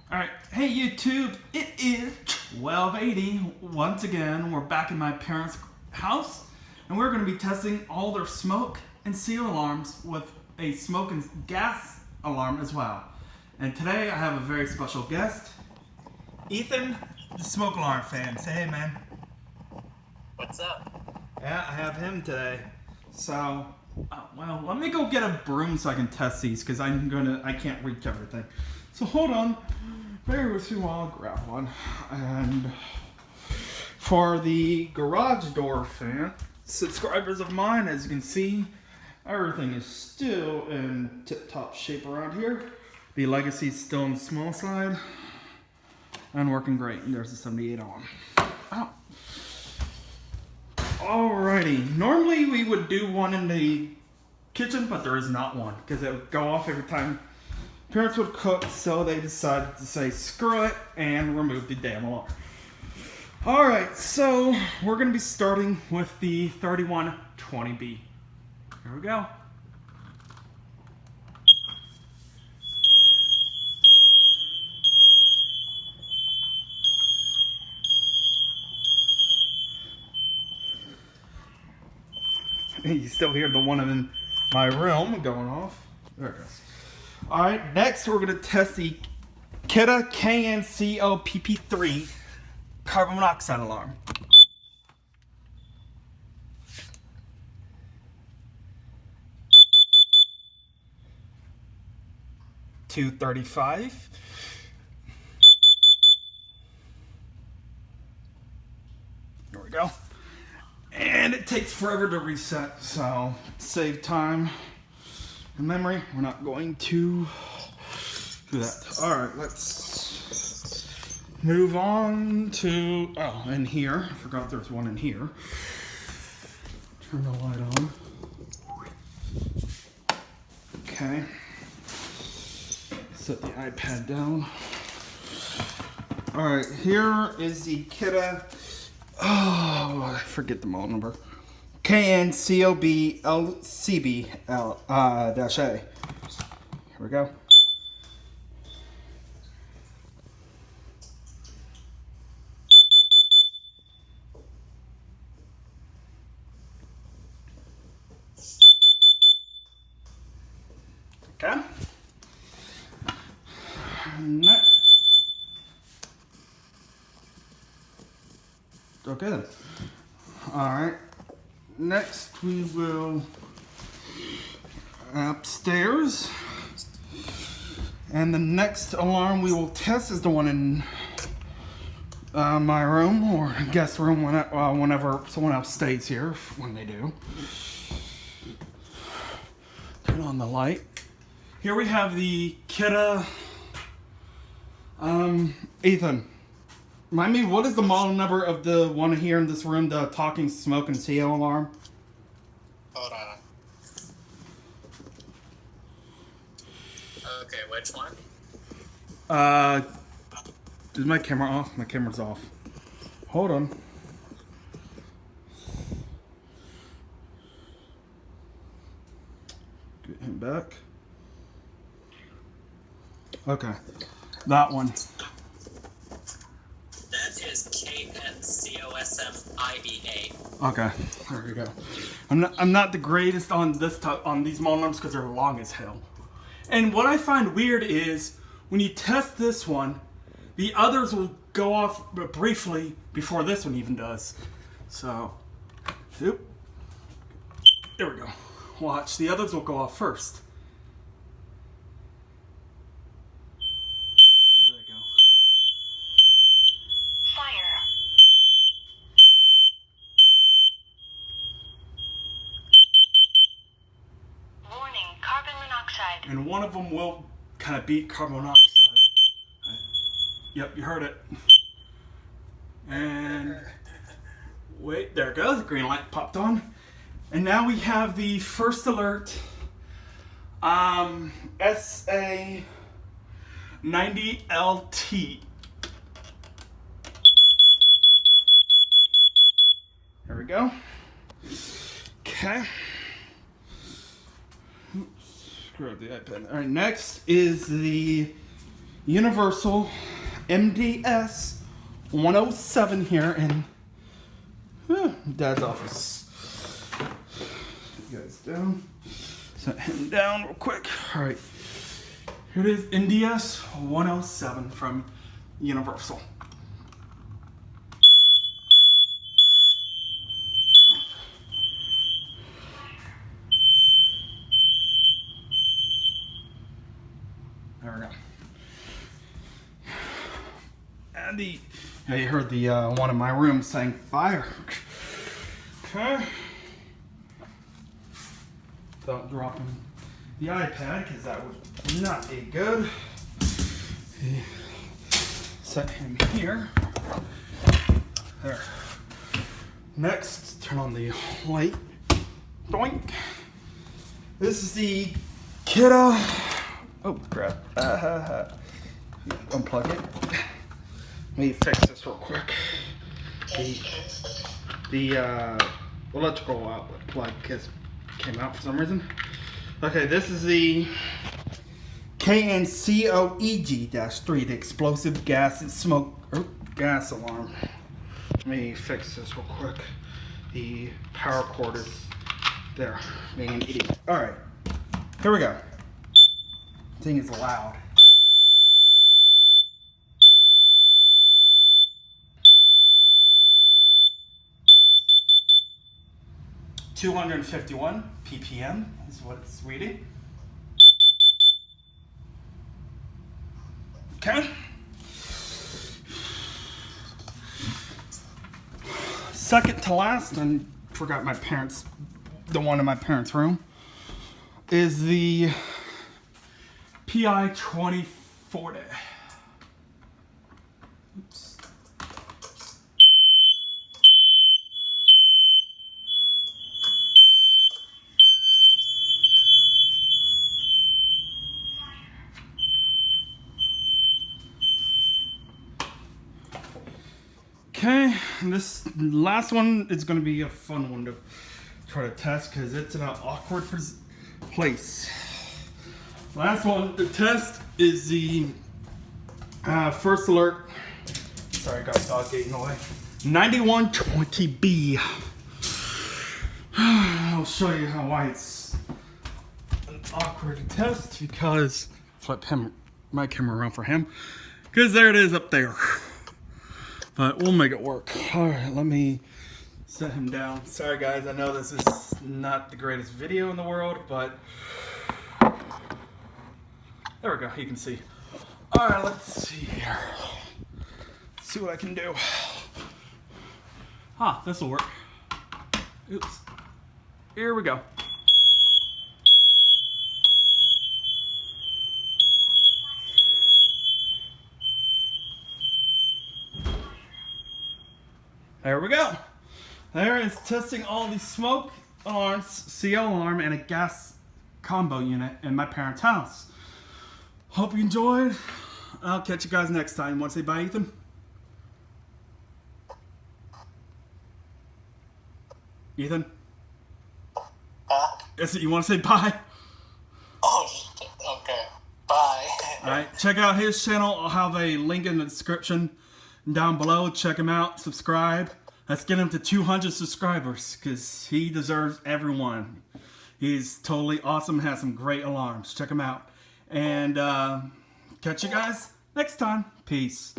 Alright, hey YouTube, it is 1280. Once again, we're back in my parents' house, and we're going to be testing all their smoke and seal alarms with a smoke and gas alarm as well. And today I have a very special guest, Ethan, the smoke alarm fan. Say hey, man. What's up? Yeah, I have him today. So, well, let me go get a broom so I can test these, because I can't reach everything. So hold on. Bear with me while I grab one. And for the garage door fan, subscribers of mine, as you can see, everything is still in tip-top shape around here. The Legacy is still on the small side and working great. And there's the 78 on. Ow. Alrighty. Normally we would do one in the kitchen, but there is not one because it would go off every time parents would cook, so they decided to say screw it and remove the damn alarm. Alright, so we're going to be starting with the 3120B. Here we go. You still hear the one in my room going off. There it goes. Alright, next we're going to test the Kidda KNCOPP3 carbon monoxide alarm. $235. There we go. And it takes forever to reset, so save time and memory. We're not going to do that. Alright, let's move on to, in here. I forgot there's one in here. Turn the light on. Okay. Set the iPad down. Alright, here is the Kidda. Oh, I forget the model number. KNCOBLCB-A. Here we go. Okay. Next. Okay then. Alright. Next we will upstairs. And the next alarm we will test is the one in my room or guest room whenever someone else stays here, when they do. Turn on the light. Here we have the Kidda. Ethan. Remind me, what is the model number of the one here in this room, the talking smoke and CO alarm? Hold on. Okay, which one? Is my camera off? My camera's off. Hold on. Get him back. Okay. That one. That is KNCOSMIBA. Okay, there we go. I'm not the greatest on on these model numbers because they're long as hell. And what I find weird is when you test this one, the others will go off briefly before this one even does. So, there we go. Watch, the others will go off first. There they go. Fire. Warning, carbon monoxide. And one of them will kind of beat carbon monoxide. Yep, you heard it. And wait, there it goes. Green light popped on. And now we have the first alert. SA90LT. There we go. Okay. Oops, screw up the iPad. All right, next is the Universal MDS 107 here in Dad's office. You guys down. Set him down real quick. All right. Here it is, NDS 107 from Universal. There we go. And you heard the one in my room saying fire. Okay. Don't drop him the iPad because that would not be good. Set him here. There. Next, turn on the light. Doink. This is the Kidda. Oh crap. Unplug it. Let me fix this real quick. The electrical outlet plug came out for some reason. Okay, this is the KNCOEG-3, the explosive gas and smoke gas alarm. Let me fix this real quick. The power cord is there, being an idiot. All right, here we go. This thing is loud. $251 ppm is what it's reading. Okay. Second to last, and forgot my parents, the one in my parents' room, is the PI 2040. Oops. Okay, this last one is going to be a fun one to try to test because it's in an awkward place. Last one to test is the first alert. Sorry, I got dog getting away. 9120B. I'll show you why it's an awkward test because flip my camera around for him because there it is up there. But we'll make it work. All right, let me set him down. Sorry guys, I know this is not the greatest video in the world, but there we go, you can see. All right, let's see here. Let's see what I can do. This'll work. Oops. Here we go. There we go. There is testing all the smoke alarms, CO alarm, and a gas combo unit in my parents' house. Hope you enjoyed. I'll catch you guys next time. Want to say bye, Ethan? Ethan? Is it you want to say bye? Oh, okay. Bye. Alright, check out his channel. I'll have a link in the description down below. Check him out. Subscribe. Let's get him to 200 subscribers because he deserves everyone. He's totally awesome. Has some great alarms. Check him out. And catch you guys next time. Peace.